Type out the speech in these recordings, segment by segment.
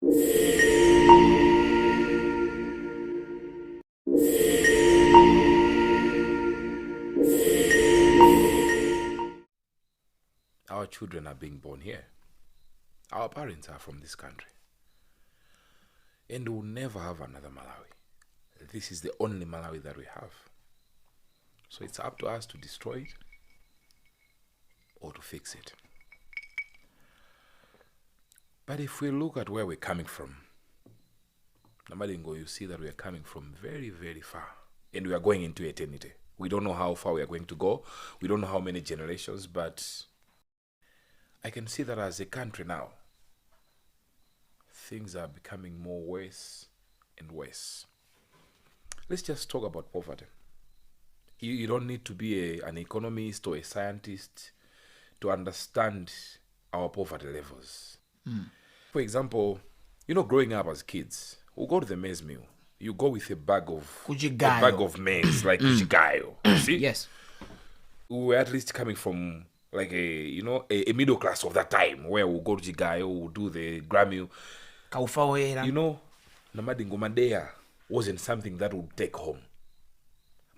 Our children are being born here. Our parents are from this country. And we'll never have another Malawi. This is the only Malawi that we have. So it's up to us to destroy it or to fix it. But if we look at where we're coming from, Namadingo, you see that we are coming from very, very far. And we are going into eternity. We don't know how far we are going to go. We don't know how many generations, but I can see that as a country now, things are becoming more worse and worse. Let's just talk about poverty. You don't need to be an economist or a scientist to understand our poverty levels. For example, growing up as kids, we'll go to the maize mill. You go with a bag of maize, like kuchigayo. You see? Yes. We were at least coming from like a middle class of that time, where we'll go to Jigayo, we'll do the Grammy. Namadingo Madea wasn't something that would take home.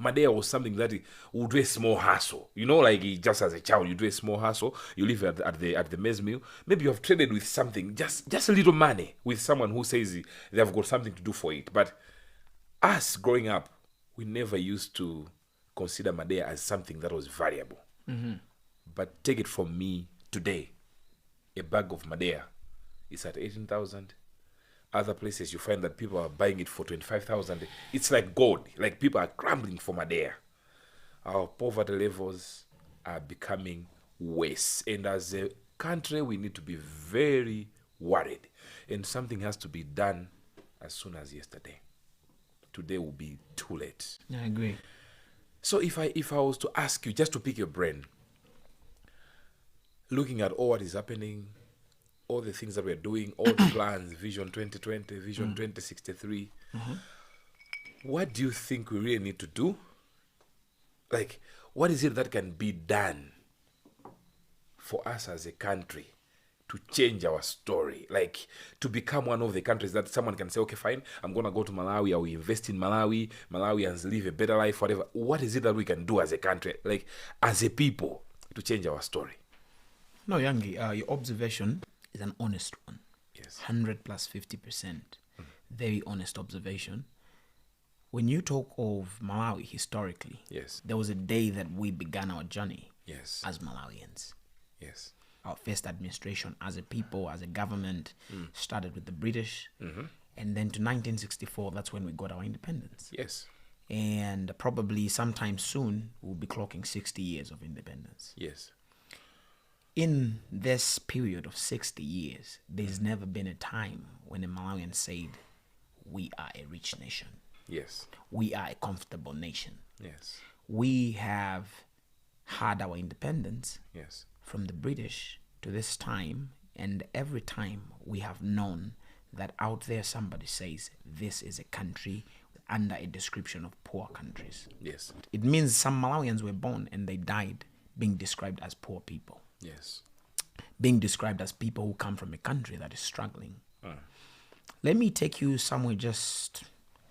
Madea was something that would do a small hustle. Like just as a child, you do a small hustle. You live at the maize mill. Maybe you have traded with something, just a little money, with someone who says they have got something to do for it. But us growing up, we never used to consider Madea as something that was valuable. Mm-hmm. But take it from me today, a bag of Madea is at 18,000. Other places you find that people are buying it for 25,000. It's like gold. Like people are scrambling for Madea. Our poverty levels are becoming worse. And as a country, we need to be very worried. And something has to be done as soon as yesterday. Today will be too late. I agree. So if I was to ask you, just to pick your brain, looking at all what is happening, all the things that we're doing, all the plans, Vision 2020, Vision 2063, what do you think we really need to do? Like, what is it that can be done for us as a country to change our story? Like, to become one of the countries that someone can say, okay, fine, I'm going to go to Malawi, I will invest in Malawi, Malawians live a better life, whatever. What is it that we can do as a country, like, as a people, to change our story? No, Yangi, your observation is an honest one. Yes. 100 plus 50%. Very honest observation. When you talk of Malawi historically, yes, there was a day that we began our journey, yes, as Malawians. Yes. Our first administration as a people, as a government, started with the British. And then to 1964, that's when we got our independence. Yes. And probably sometime soon, we'll be clocking 60 years of independence. Yes. In this period of 60 years, there's never been a time when a Malawian said, we are a rich nation. Yes. We are a comfortable nation. Yes. We have had our independence, yes, from the British to this time, and every time we have known that out there somebody says this is a country under a description of poor countries. Yes. It means some Malawians were born and they died being described as poor people. Yes. Being described as people who come from a country that is struggling. Let me take you somewhere just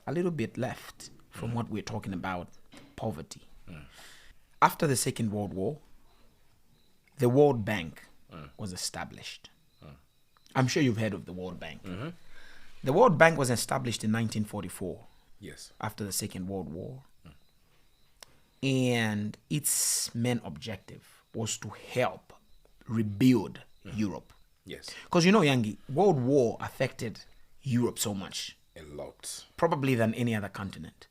a little bit left from what we're talking about, poverty. After the Second World War, the World Bank was established. I'm sure you've heard of the World Bank. The World Bank was established in 1944. Yes. After the Second World War. And its main objective was to help rebuild Europe. Yes. Because Yangi, World War affected Europe so much. A lot. Probably than any other continent.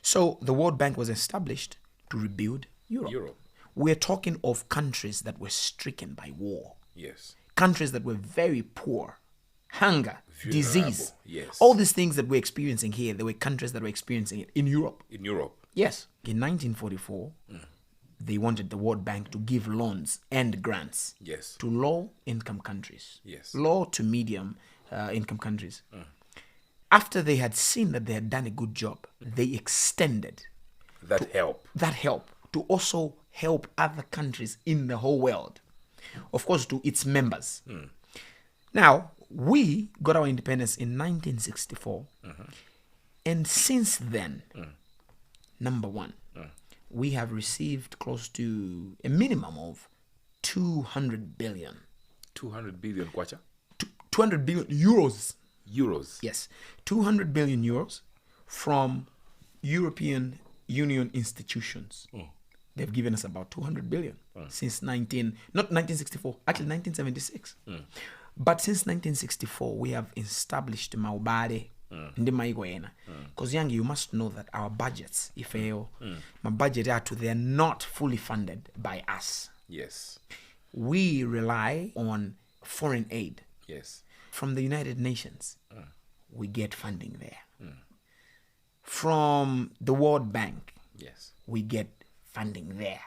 So the World Bank was established to rebuild Europe. We're talking of countries that were stricken by war. Yes. Countries that were very poor. Hunger, disease. Yes. All these things that we're experiencing here, there were countries that were experiencing it in Europe. In Europe. Yes. In 1944, they wanted the World Bank to give loans and grants to low-income countries, low to medium-income countries. After they had seen that they had done a good job, they extended that help to also help other countries in the whole world, of course, to its members. Now, we got our independence in 1964. And since then, number one, we have received close to a minimum of 200 billion. 200 billion kwacha? 200 billion euros. Euros? Yes. 200 billion euros from European Union institutions. They've given us about 200 billion since not 1964, actually 1976. But since 1964, we have established Maubade. Because young, you must know that our budgets, if my budget are they're not fully funded by us. Yes. We rely on foreign aid. Yes. From the United Nations, we get funding there. From the World Bank, yes, we get funding there.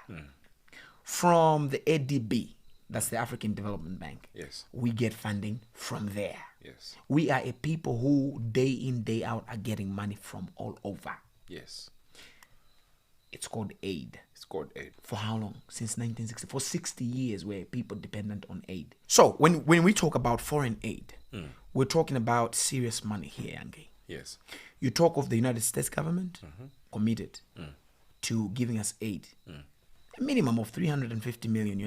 From the ADB, that's the African Development Bank, yes, we get funding from there. Yes. We are a people who day in, day out are getting money from all over. Yes. It's called aid. It's called aid. For how long? Since 1960. For 60 years, we're people dependent on aid. So when we talk about foreign aid, we're talking about serious money here, Ange. Yes. You talk of the United States government committed to giving us aid, a minimum of $350 million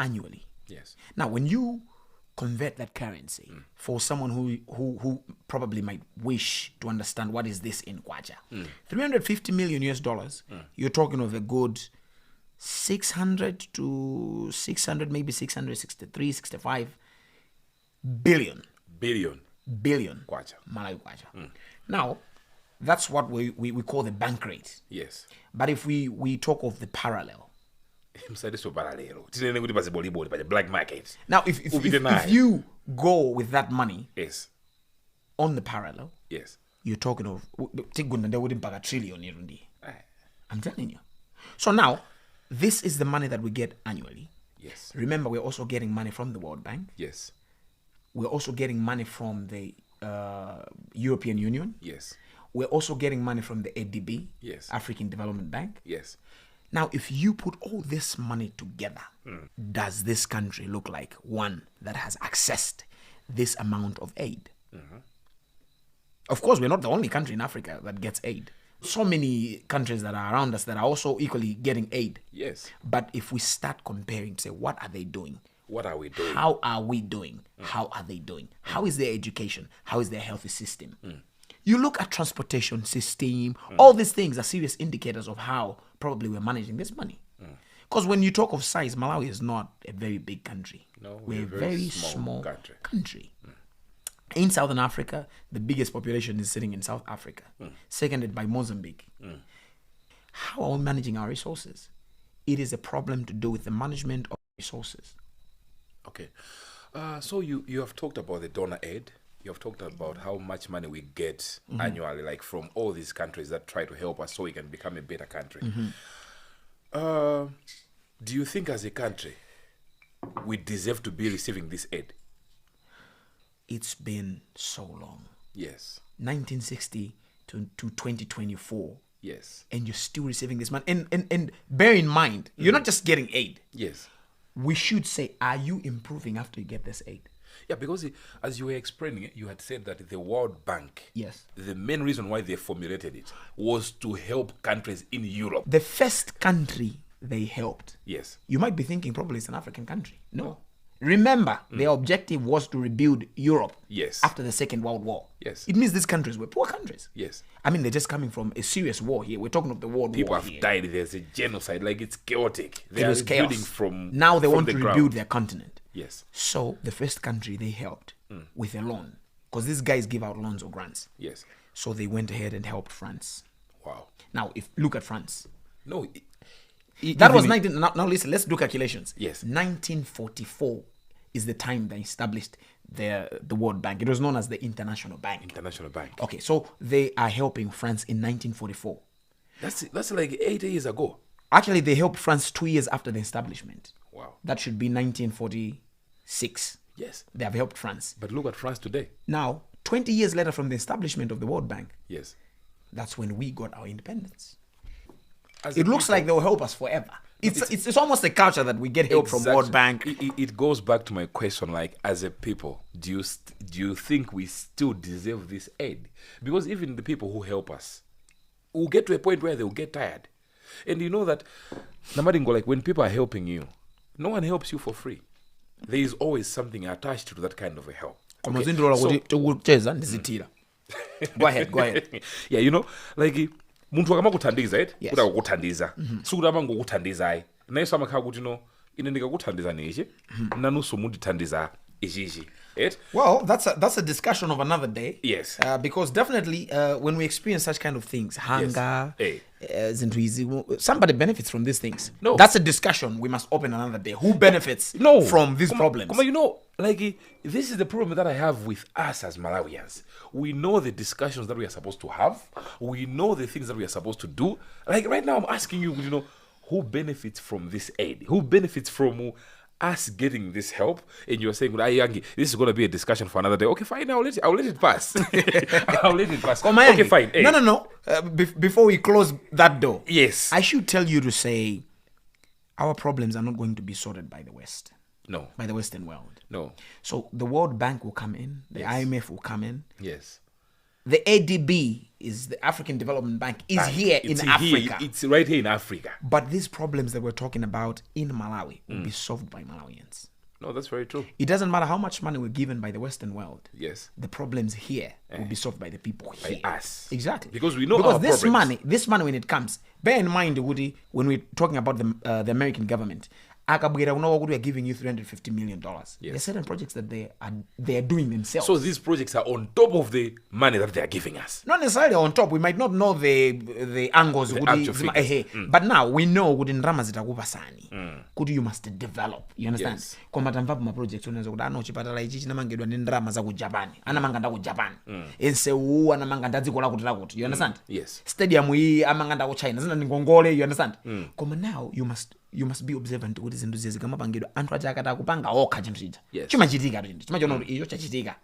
annually. Yes. Now, when you convert that currency for someone who probably might wish to understand what is this in kwacha, $350 million, you're talking of a good 600 to 600, maybe 663, 65 billion. Billion. Kwacha. Malawi kwacha. Now, that's what we call the bank rate. Yes. But if we talk of the parallel. Black market. Now, if you go with that money, yes, on the parallel, yes, you're talking of $1 trillion. I'm telling you. So now, this is the money that we get annually. Yes. Remember, we're also getting money from the World Bank. Yes. We're also getting money from the European Union. Yes. We're also getting money from the ADB. Yes. African Development Bank. Yes. Now, if you put all this money together, does this country look like one that has accessed this amount of aid? Of course, we're not the only country in Africa that gets aid. So many countries that are around us that are also equally getting aid. Yes. But if we start comparing, say, what are they doing? What are we doing? How are we doing? How are they doing? How is their education? How is their health system? You look at transportation system, all these things are serious indicators of how probably we're managing this money. Because when you talk of size, Malawi is not a very big country. No, we're a very small country. In Southern Africa, the biggest population is sitting in South Africa, seconded by Mozambique. How are we managing our resources? It is a problem to do with the management of resources. Okay. So you have talked about the donor aid. You have talked about how much money we get annually, like from all these countries that try to help us so we can become a better country. Do you think as a country, we deserve to be receiving this aid? It's been so long. Yes. 1960 to 2024. Yes. And you're still receiving this money. And bear in mind, you're not just getting aid. Yes. We should say, are you improving after you get this aid? Yeah, because as you were explaining it, you had said that the World Bank, yes, the main reason why they formulated it was to help countries in Europe. The first country they helped. Yes. You might be thinking probably it's an African country. No. Remember, their objective was to rebuild Europe. Yes. After the Second World War. Yes. It means these countries were poor countries. Yes. I mean, they're just coming from a serious war here. We're talking of the World War. People have died. There's a genocide. Like, it's chaotic. It was chaos. Now they want to rebuild their continent. Yes. So the first country they helped with a loan, because these guys give out loans or grants. Yes. So they went ahead and helped France. Wow. Now, look at France. No. That was 19. Now listen. Let's do calculations. Yes. 1944 is the time they established the World Bank. It was known as the International Bank. International Bank. Okay, so they are helping France in 1944. That's like 8 years ago. Actually, they helped France 2 years after the establishment. Wow. That should be 1946. Yes. They have helped France. But look at France today. Now, 20 years later from the establishment of the World Bank. Yes. That's when we got our independence. As it looks like they'll help us forever. It's almost a culture that we get help from World Bank. It goes back to my question, like, as a people, do you think we still deserve this aid? Because even the people who help us will get to a point where they will get tired. And you know that, Namadingo, like, when people are helping you, no one helps you for free. There is always something attached to that kind of a help. Okay? Go ahead. Yeah, you know, like, muntu akamakuthandiza Yes. kuti akukuthandiza sikuti amangokuthandizai nayeso amakhala kuti no ine ndikakuthandiza nichi nanunso mundithandiza ichichi. Well, that's a discussion of another day. Yes. Because definitely when we experience such kind of things, hunger, Yes. somebody benefits from these things. No. That's a discussion we must open another day. Who benefits from these problems? You know, like, this is the problem that I have with us as Malawians. We know the discussions that we are supposed to have. We know the things that we are supposed to do. Like, right now I'm asking you, you know, who benefits from this aid? Who benefits from us getting this help? And you're saying, Yangi, this is going to be a discussion for another day. Okay, fine, I'll let it pass. I'll let it pass. Okay, fine. Hey. No. Before we close that door, Yes. I should tell you to say our problems are not going to be sorted by the West. No. By the Western world. No. So the World Bank will come in, the IMF will come in. Yes. The ADB is the African Development Bank is here in Africa. It's right here in Africa. But these problems that we're talking about in Malawi will be solved by Malawians. No, that's very true. It doesn't matter how much money we're given by the Western world. Yes. The problems here will be solved by the people here. By us. Exactly. Because we know because our problems. this money when it comes, bear in mind, Woody, when we're talking about the American government, we are giving you $350 million. Yes. There are certain projects that they are doing themselves. So these projects are on top of the money that they are giving us. Not necessarily on top. We might not know the angles. Actual figures. But now we know within Could you must develop. You understand? Yes. My project Japan. You understand? Yes. Stadium we amanganda ku China. You understand? Now you must be observant with this enthusiasm. Anthu aja akata kupanga okha chinthu chija. Yes. Chimachitika chinthu. Chimachiona kuti iyo chachitika.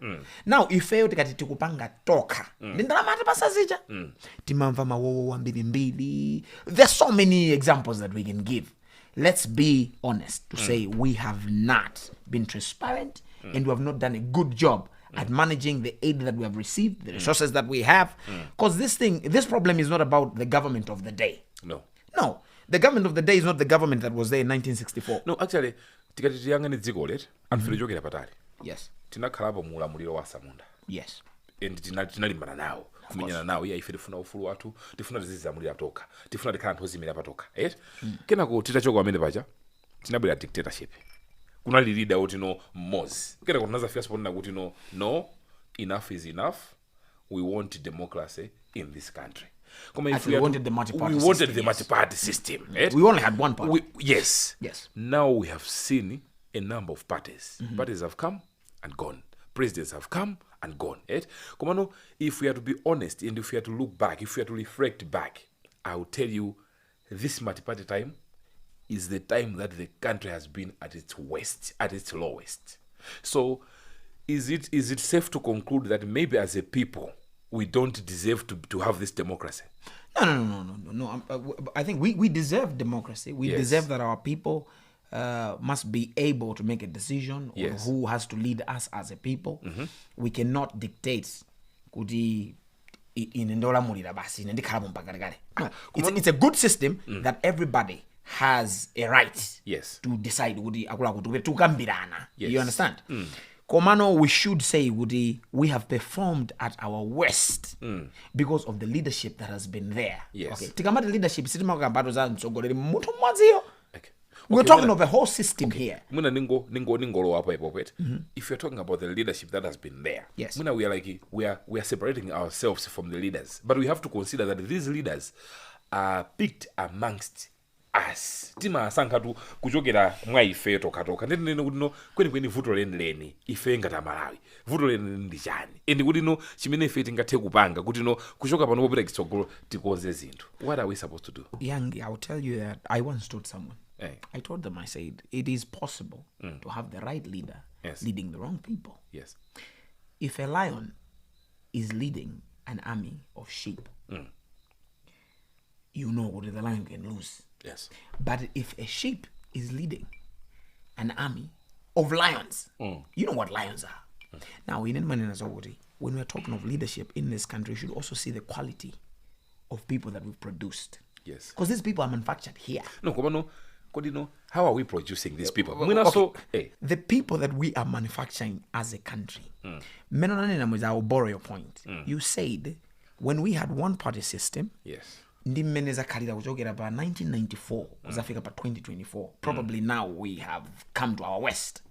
Now ife tikati tikupanga tokha. Ndi ndalama atipasa zija. Timamva mawowo ambirimbiri. There's so many examples that we can give. Let's be honest to say we have not been transparent and we have not done a good job at managing the aid that we have received, the resources that we have. Because this problem is not about the government of the day. No. The government of the day is not the government that was there in 1964. No, actually, tikati tiyangane dziko letu anthu lichokera patali. Yes. Tinakhalapo mulamuliro wa Samunda. Yes. And tinalimbana nawo. Kumenyana nawo ife tifuna ufulu wathu, tifuna tizizamulira toka. Tifuna tikhala anthu ozimira patoka. Kenako titachoka amene paja, tinabwera dictatorship. Kunali leader oti no Moz. Kenako tinazafika spona kuti no, enough is enough. We want democracy in this country. We wanted the multi-party system. We only had one party. Yes. Now we have seen a number of parties. Parties have come and gone. Presidents have come and gone. If we are to be honest and if we are to look back, if we are to reflect back, I will tell you this multi-party time is the time that the country has been at its worst, at its lowest. So is it safe to conclude that maybe as a people we don't deserve to have this democracy? No. I think we deserve democracy. We deserve that our people must be able to make a decision on who has to lead us as a people. We cannot dictate. It's a good system that everybody has a right to decide. You understand? Komano, we should say we have performed at our worst because of the leadership that has been there. Yes. Okay. Leadership. We're talking of a whole system here. If you're talking about the leadership that has been there, yes. We are separating ourselves from the leaders, but we have to consider that these leaders are picked amongst us. Tima sankatu kuchokera mwa ife toka ndene kuti kweni vuto leni ife ngata Malawi vuto leni ndi chani ende kuti chimene ife tingathe kupanga kuti kuchoka pano popita kitsogolo tikonze zinthu. What are we supposed to do? Young, I'll tell you that I once told someone. I told them, I said, it is possible to have the right leader leading the wrong people. Yes. If a lion is leading an army of sheep, you know what the lion can lose. Yes. But if a sheep is leading an army of lions, you know what lions are. Now, in Manenazawodi, when we're talking of leadership in this country, you should also see the quality of people that we've produced. Yes. Because these people are manufactured here. No, Kodino, how are we producing these people? The people that we are manufacturing as a country. I'll borrow your point. You said when we had one party system, yes, ndimeneza kalira kuchokera pa 1994 uzafika pa 2024. Probably now we have come to our west.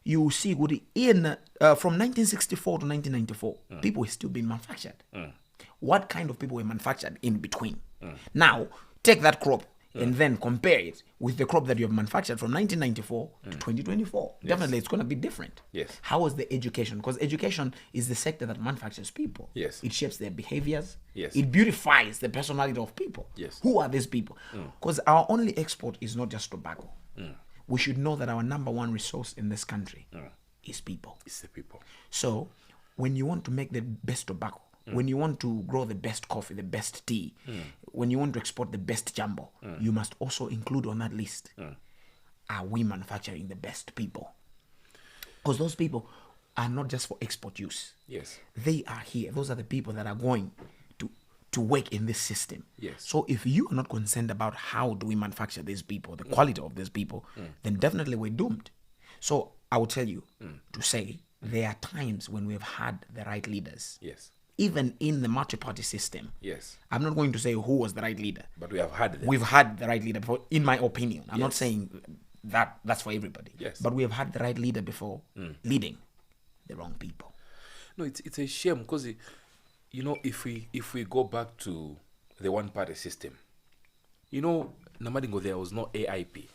You see good in from 1964 to 1994, people were still being manufactured. What kind of people were manufactured in between? Now, take that crop and then compare it with the crop that you have manufactured from 1994 to 2024. Yes. Definitely, it's going to be different. Yes. How is the education? Because education is the sector that manufactures people. Yes. It shapes their behaviors. Yes. It beautifies the personality of people. Yes. Who are these people? Because our only export is not just tobacco. We should know that our number one resource in this country is people. It's the people. So, when you want to make the best tobacco, when you want to grow the best coffee, the best tea, when you want to export the best jumbo, you must also include on that list, are we manufacturing the best people? Because those people are not just for export use. Yes. They are here. Those are the people that are going to work in this system. Yes. So if you are not concerned about how do we manufacture these people, the quality of these people, then definitely we're doomed. So I will tell you to say there are times when we've had the right leaders. Yes. Even in the multi-party system. Yes. I'm not going to say who was the right leader. But we have had them. We've had the right leader before, in my opinion. I'm not saying that's for everybody. Yes. But we have had the right leader before leading the wrong people. No, it's a shame because, you know, if we go back to the one-party system, you know, Namadingo, there was no AIP.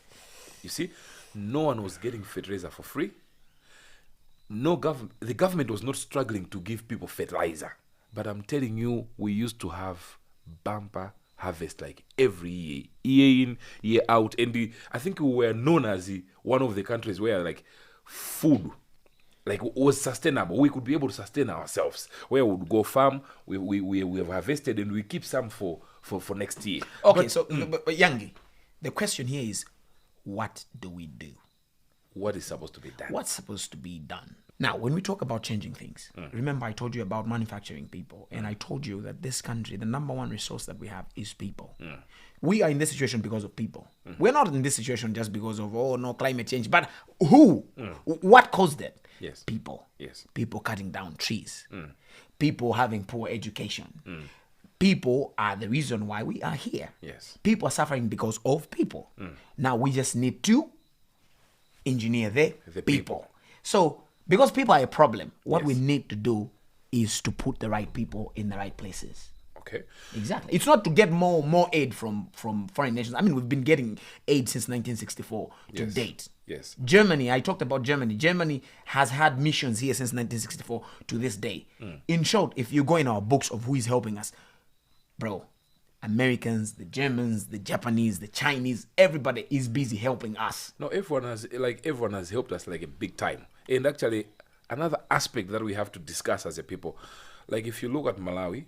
You see, no one was getting fertilizer for free. The government was not struggling to give people fertilizer. But I'm telling you, we used to have bumper harvest like every year in, year out. And I think we were known as one of the countries where like food was sustainable. We could be able to sustain ourselves. Where we would go farm, we have harvested and we keep some for next year. Okay, but Yangi, the question here is, what do we do? What is supposed to be done? What's supposed to be done? Now, when we talk about changing things, remember I told you about manufacturing people, and I told you that this country, the number one resource that we have is people. We are in this situation because of people. We're not in this situation just because of, climate change, but who? What caused it? Yes. People. Yes. People cutting down trees. People having poor education. People are the reason why we are here. Yes. People are suffering because of people. Now, we just need to engineer the people. So, because people are a problem, what we need to do is to put the right people in the right places. Okay. Exactly. It's not to get more aid from foreign nations. I mean, we've been getting aid since 1964 to date. Yes. Germany, I talked about Germany. Germany has had missions here since 1964 to this day. In short, if you go in our books of who is helping us, bro, Americans, the Germans, the Japanese, the Chinese, everybody is busy helping us. No, everyone has helped us like a big time. And actually, another aspect that we have to discuss as a people, like if you look at Malawi,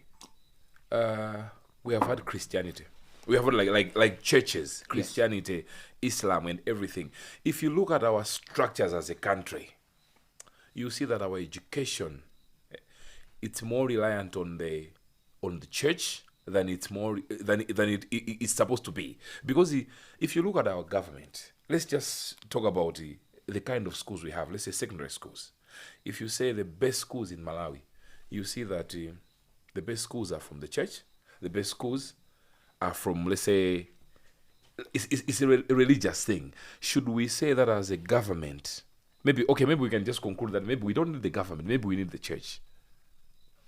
we have had Christianity. We have had like churches, Christianity, Islam, and everything. If you look at our structures as a country, you see that our education, it's more reliant on the church than it's supposed to be. Because if you look at our government, let's just talk about the kind of schools we have. Let's say secondary schools. If you say the best schools in Malawi, you see that the best schools are from the church. The best schools are from, let's say, it's a religious thing. Should we say that as a government? Maybe we can just conclude that maybe we don't need the government. Maybe we need the church.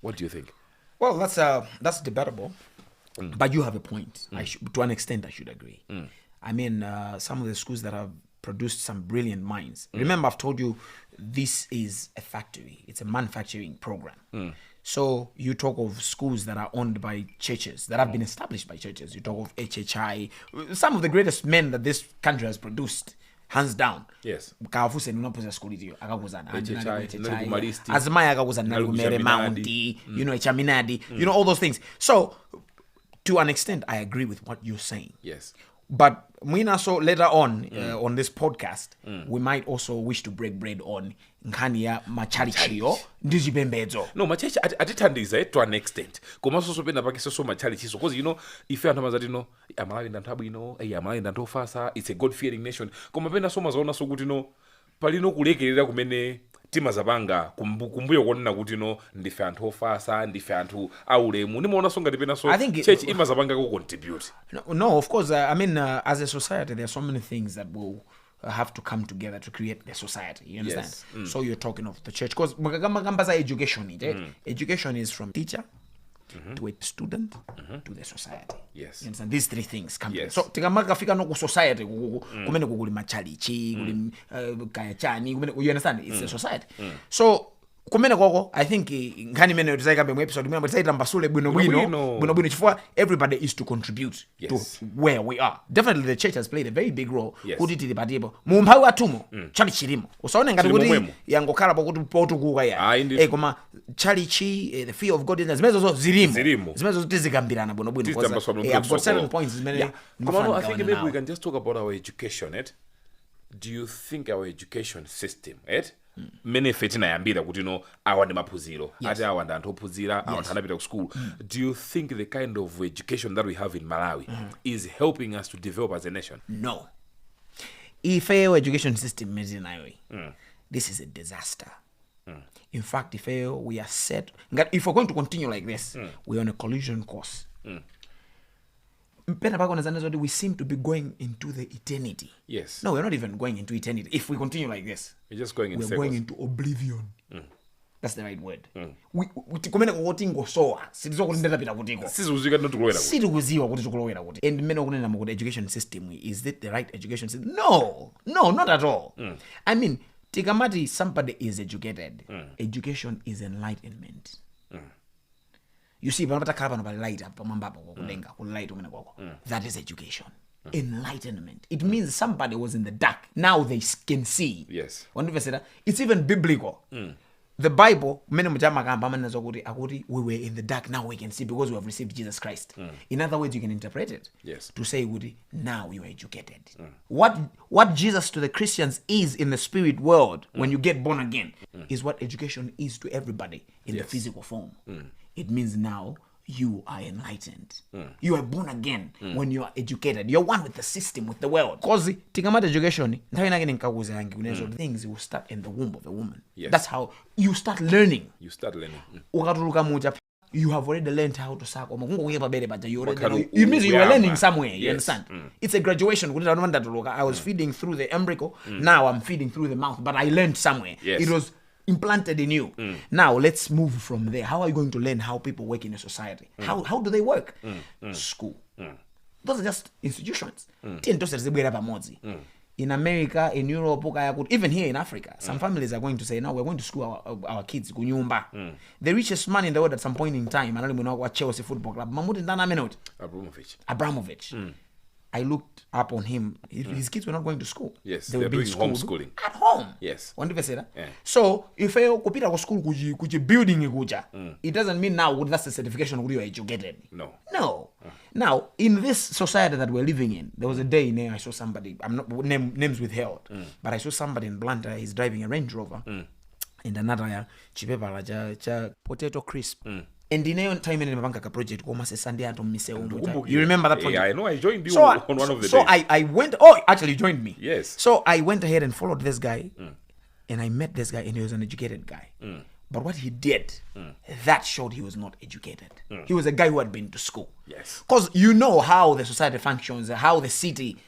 What do you think? Well, that's debatable, but you have a point. To an extent, I should agree. I mean, some of the schools that have produced some brilliant minds. Remember, I've told you this is a factory. It's a manufacturing program. So you talk of schools that are owned by churches, that have been established by churches. You talk of HHI, some of the greatest men that this country has produced. Hands down. Yes. Kafuse nunapoza school iyo akakuzana HHI, azimaya akakuzana nalugumere mounty, echaminadi, all those things. So to an extent I agree with what you're saying. Yes. But Mwina, so later on this podcast, we might also wish to break bread on nkhani ya machalichiyo ndi zipembedzo. No, machechi atithandiza to an extent. Koma so pena pakise so machalichiso because ife anthu amazati amalawi ndanthu abwino, amalawi ndanthu ofasa, it's a God fearing nation. Koma pena so mazaona so kuti palino kulekerera kumene timazapanga kumbuyo kuonena kuti ndife anthu ofasa, ndife anthu aulemu. Nimaona so ngati pena so church imazapanga ku contribute. No, of course, I mean, as a society, there are so many things that will have to come together to create the society. You understand? Yes. So you're talking of the church. Because education, education is from teacher to a student to the society. Yes. You understand? These three things come together. Yes. So tikamaka fika no society kumene kuguli machalichi, kuli kayachani, you understand? It's a society. So kumene koko, I think ngani mene tisayikambe mu episode mwina tisaita mbasule bwino chifukwa everybody is to contribute to where we are. Definitely the church has played a very big role kuti tili patipo mu mphawi atumo chali chilimo usaone ngati kuti yangokhala pakuti potukuka ya koma chalichi the fear of God is zimezo zilimo zimezo tizikambirana bwino because I've got certain points zimene I think maybe we can just talk about our education. Do you think our education system many fetina yambira kuti awa ndi maphunziro ati awa ndi anthu ophunzira awa anthu anapita ku school. Do you think the kind of education that we have in Malawi is helping us to develop as a nation? No. If our education system is in Malawi, this is a disaster. In fact, if we are set, if we're going to continue like this, we're on a collision course. We seem to be going into the eternity. Yes. No, we're not even going into eternity. If we continue like this, we're just going in we're circles. Going into oblivion. That's the right word. We and men education system, is it the right education system? No, not at all. I mean, tikamati somebody is educated. Education is enlightenment. You see, that is education. Enlightenment. It means somebody was in the dark. Now they can see. Yes. It's even biblical. The Bible, we were in the dark, now we can see because we have received Jesus Christ. In other words, you can interpret it to say, now you are educated. What Jesus to the Christians is in the spirit world when you get born again is what education is to everybody in the physical form. It means now you are enlightened. You are born again when you are educated. You're one with the system, with the world. Because tikamata education, things will start in the womb of a woman. Yes. That's how you start learning. You have already learned how to suck. It means you are learning somewhere. You understand? It's a graduation. I was feeding through the umbilical. Now I'm feeding through the mouth. But I learned somewhere. Yes. It was implanted in you. Now let's move from there. How are you going to learn how people work in a society? How do they work? School. Those are just institutions. In America, in Europe, even here in Africa, some families are going to say, no, we're going to school our kids. The richest man in the world at some point in time, I don't even know what Chelsea football club, Abramovich. I looked up on him. His kids were not going to school. Yes, they were doing homeschooling at home. Yes. So if you go to school, building it doesn't mean now that's the certification you are educated. No. Now in this society that we're living in, there was a day I saw somebody. I'm not names withheld, but I saw somebody in Blantyre. He's driving a Range Rover, and another potato crisp. And in a time in the project, you remember that project? Yeah, I know. I joined you on one of the days. So I went. Oh, actually, you joined me. Yes. So I went ahead and followed this guy, and I met this guy, and he was an educated guy. But what he did, that showed he was not educated. He was a guy who had been to school. Yes. Because you know how the society functions, how the city,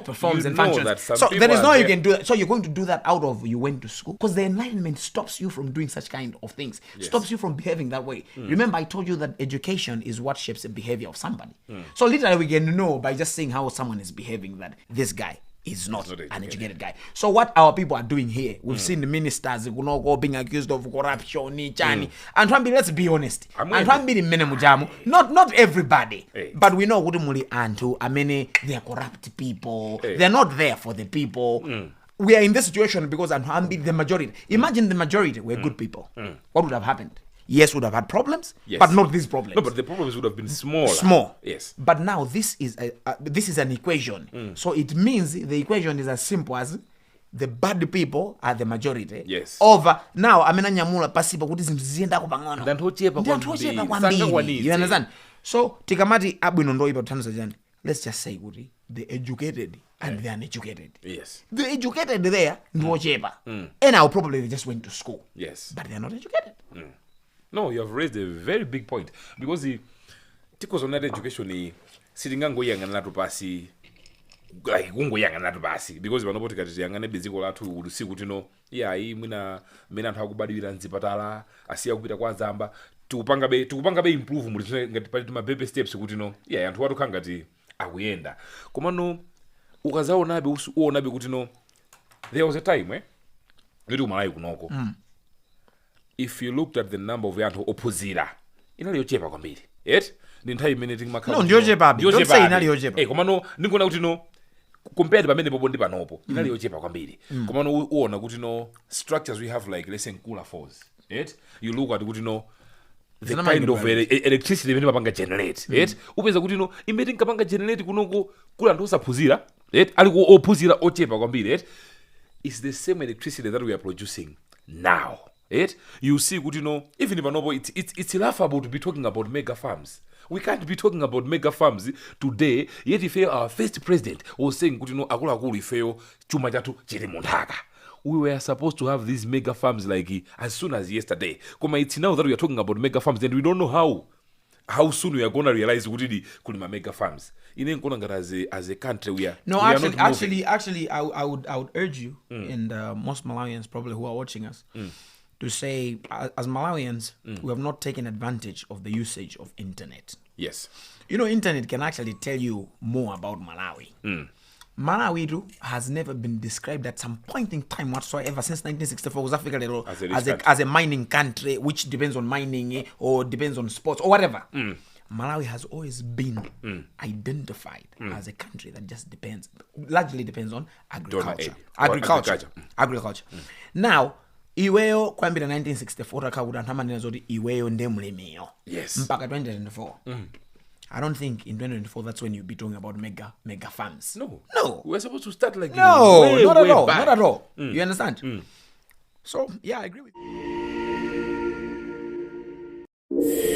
performs and functions. So there is no you can do that. So you're going to do that out of you went to school. Because the enlightenment stops you from doing such kind of things. Yes. Stops you from behaving that way. Remember, I told you that education is what shapes the behavior of somebody. So literally we can know by just seeing how someone is behaving that this guy is not an educated guy. So what our people are doing here, we've seen the ministers being accused of corruption, and let's be honest. Not everybody, but we know they are corrupt people. They're not there for the people. We are in this situation because the majority. Imagine the majority were good people. What would have happened? yes, would have had problems, Yes. but not these problems. No, but the problems would have been smaller. Small. Yes. But now this is an equation. So it means the equation is as simple as the bad people are the majority. Yes. Over now, amena nyamula pasipo kuti zinthu ziyendako pang'ono. Ndi anthu ochepa Ndi anthu ochepa kwambiri. kwambiri. You understand? So tikamati abwino ndoyipa kuthandiza chani. Let's just say kuti the educated and the uneducated. Yes. The educated there ndi ochepa. And now probably they just went to school. Yes. But they are not educated. No, you have raised a very big point because the tikozonata education sitingangoyang'ana nato pasi like kungoyang'ana nato pasi because vanopoti kati tiyang'ane beziko lathu usiku tino iyayi mwina mmene anthu akubadwira mzipatala asiya kupita kwa zamba tikupanga be improve muti ngati pali baby steps kuti no iyayi anthu watu khangati akuyenda komano ukazaonabe uonabe kuti no there was a time kuti umalayi kunoko if you looked at the number of anthu opuzira inali yochepa kwambiri yet ndi nthawi imene timakhala No, ndiyochepa. Don't say inali yochepa. komano ndikuona kuti no compared pamene popo ndi panopo inali yochepa kwambiri komano uona kuti no structures we have like let's say Nkula Falls yet you look at kuti no the kind of electricity imene mapanga generate yet upeza kuti no imene nkapanga generate kunoko kula anthu osaphunzira yet ali ophunzira ochepa kwambiri yet it's the same electricity that we are producing now. You see, good, even if it's laughable to be talking about mega farms. We can't be talking about mega farms today. Yet if our first president was saying, good, akula ifeo chuma chatu chiri mondaka. We were supposed to have these mega farms like as soon as yesterday. Koma it's now that we are talking about mega farms and we don't know how soon we are going to realize kuti kulima mega farms. As a country we are actually I would urge you and most Malawians probably who are watching us to say as Malawians we have not taken advantage of the usage of internet. Yes. Internet can actually tell you more about Malawi. Malawi has never been described at some point in time whatsoever since 1964 South Africa as a mining country which depends on mining or depends on sports or whatever. Malawi has always been identified as a country that just largely depends on agriculture. Agriculture. Now, iweyo kwambira 1964 akakuda ntamanena zoti iweyo ndemulemiyo. Yes. Mpaka 2024. I don't think in 2024 that's when you'll be talking about mega farms. No. We're supposed to start like not at all. You understand? So, yeah, I agree with you.